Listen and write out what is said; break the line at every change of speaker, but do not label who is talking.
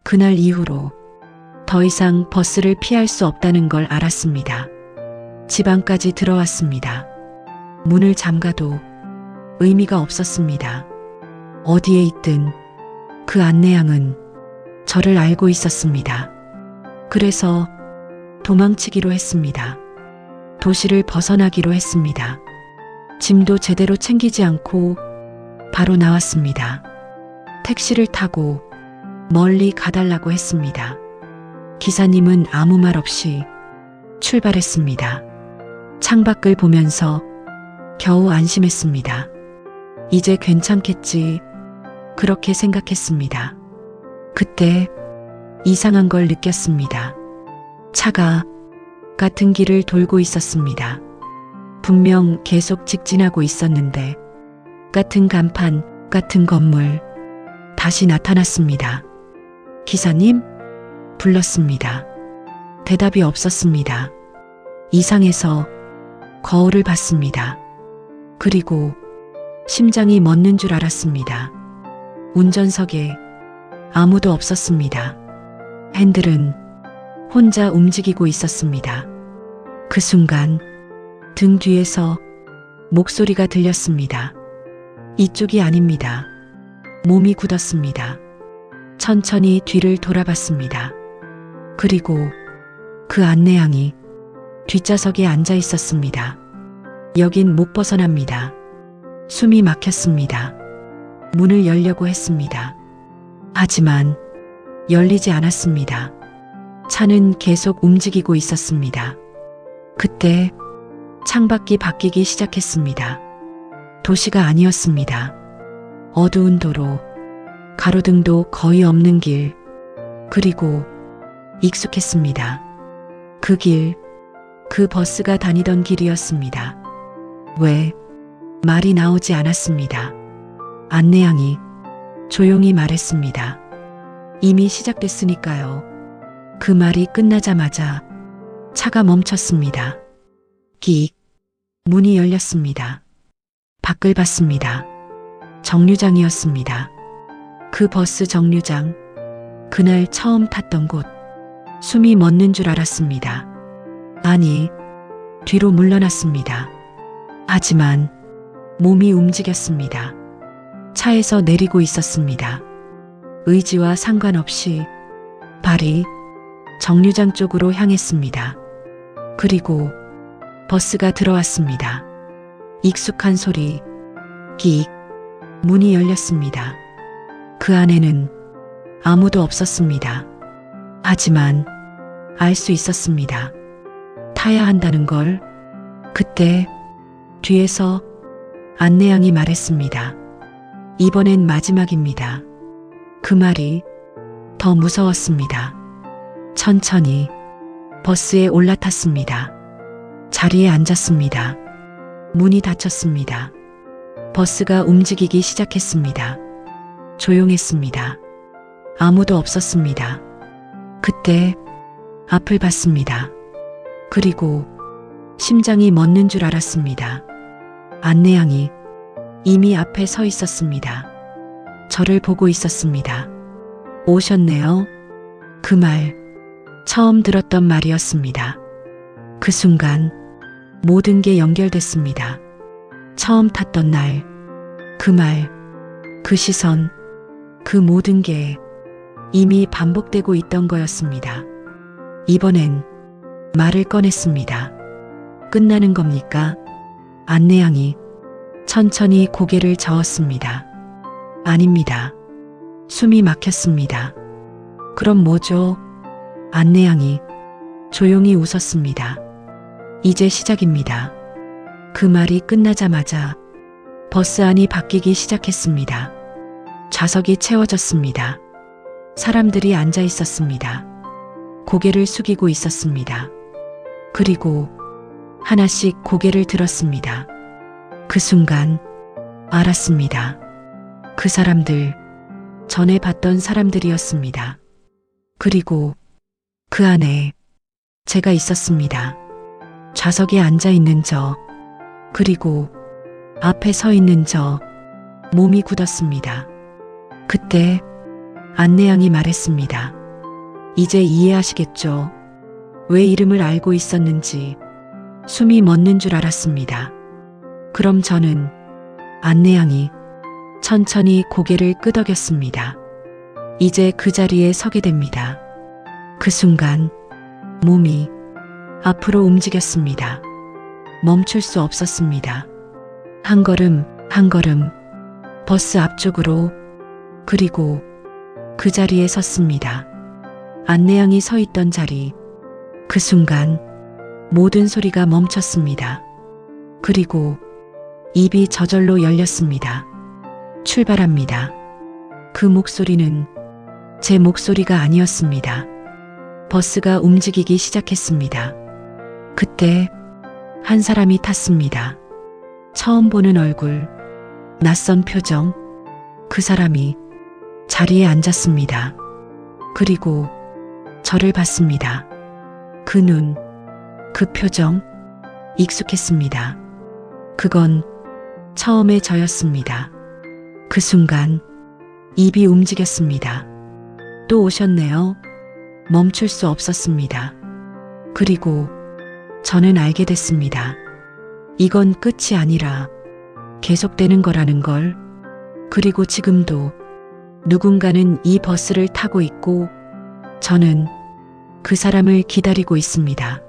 그날 이후로 더 이상 버스를 피할 수 없다는 걸 알았습니다. 집 안까지 들어왔습니다. 문을 잠가도 의미가 없었습니다. 어디에 있든 그 안내양은 저를 알고 있었습니다. 그래서 도망치기로 했습니다. 도시를 벗어나기로 했습니다. 짐도 제대로 챙기지 않고 바로 나왔습니다. 택시를 타고 멀리 가달라고 했습니다. 기사님은 아무 말 없이 출발했습니다. 창밖을 보면서 겨우 안심했습니다. 이제 괜찮겠지, 그렇게 생각했습니다. 그때 이상한 걸 느꼈습니다. 차가 같은 길을 돌고 있었습니다. 분명 계속 직진하고 있었는데 같은 간판, 같은 건물, 다시 나타났습니다. 기사님? 불렀습니다. 대답이 없었습니다. 이상해서 거울을 봤습니다. 그리고 심장이 멎는 줄 알았습니다. 운전석에 아무도 없었습니다. 핸들은 혼자 움직이고 있었습니다. 그 순간 등 뒤에서 목소리가 들렸습니다. 이쪽이 아닙니다. 몸이 굳었습니다. 천천히 뒤를 돌아봤습니다. 그리고 그 안내양이 뒷좌석에 앉아 있었습니다. 여긴 못 벗어납니다. 숨이 막혔습니다. 문을 열려고 했습니다. 하지만 열리지 않았습니다. 차는 계속 움직이고 있었습니다. 그때 창밖이 바뀌기 시작했습니다. 도시가 아니었습니다. 어두운 도로, 가로등도 거의 없는 길, 그리고 익숙했습니다. 그 길, 그 버스가 다니던 길이었습니다. 왜? 말이 나오지 않았습니다. 안내양이 조용히 말했습니다. 이미 시작됐으니까요. 그 말이 끝나자마자 차가 멈췄습니다. 끽. 문이 열렸습니다. 밖을 봤습니다. 정류장이었습니다. 그 버스 정류장, 그날 처음 탔던 곳. 숨이 멎는 줄 알았습니다. 아니, 뒤로 물러났습니다. 하지만 몸이 움직였습니다. 차에서 내리고 있었습니다. 의지와 상관없이 발이 정류장 쪽으로 향했습니다. 그리고 버스가 들어왔습니다. 익숙한 소리, 끽. 문이 열렸습니다. 그 안에는 아무도 없었습니다. 하지만 알 수 있었습니다. 타야 한다는 걸. 그때 뒤에서 안내양이 말했습니다. 이번엔 마지막입니다. 그 말이 더 무서웠습니다. 천천히 버스에 올라탔습니다. 자리에 앉았습니다. 문이 닫혔습니다. 버스가 움직이기 시작했습니다. 조용했습니다. 아무도 없었습니다. 그때 앞을 봤습니다. 그리고 심장이 멎는 줄 알았습니다. 안내양이 이미 앞에 서 있었습니다. 저를 보고 있었습니다. 오셨네요. 그 말, 처음 들었던 말이었습니다. 그 순간 모든 게 연결됐습니다. 처음 탔던 날, 그 말, 그 시선, 그 모든 게 이미 반복되고 있던 거였습니다. 이번엔 말을 꺼냈습니다. 끝나는 겁니까? 안내양이 천천히 고개를 저었습니다. 아닙니다. 숨이 막혔습니다. 그럼 뭐죠? 안내양이 조용히 웃었습니다. 이제 시작입니다. 그 말이 끝나자마자 버스 안이 바뀌기 시작했습니다. 좌석이 채워졌습니다. 사람들이 앉아 있었습니다. 고개를 숙이고 있었습니다. 그리고 하나씩 고개를 들었습니다. 그 순간 알았습니다. 그 사람들, 전에 봤던 사람들이었습니다. 그리고 그 안에 제가 있었습니다. 좌석에 앉아 있는 저, 그리고 앞에 서 있는 저, 몸이 굳었습니다. 그때 안내양이 말했습니다. 이제 이해하시겠죠? 왜 이름을 알고 있었는지. 숨이 멎는 줄 알았습니다. 그럼 저는 안내양이 천천히 고개를 끄덕였습니다. 이제 그 자리에 서게 됩니다. 그 순간 몸이 앞으로 움직였습니다. 멈출 수 없었습니다. 한 걸음, 한 걸음, 버스 앞쪽으로, 그리고 그 자리에 섰습니다. 안내양이 서 있던 자리. 그 순간 모든 소리가 멈췄습니다. 그리고 입이 저절로 열렸습니다. 출발합니다. 그 목소리는 제 목소리가 아니었습니다. 버스가 움직이기 시작했습니다. 그때 한 사람이 탔습니다. 처음 보는 얼굴, 낯선 표정. 그 사람이 자리에 앉았습니다. 그리고 저를 봤습니다. 그 눈, 그 표정, 익숙했습니다. 그건 처음에 저였습니다. 그 순간 입이 움직였습니다. 또 오셨네요. 멈출 수 없었습니다. 그리고 저는 알게 됐습니다. 이건 끝이 아니라 계속되는 거라는 걸. 그리고 지금도 누군가는 이 버스를 타고 있고 저는 그 사람을 기다리고 있습니다.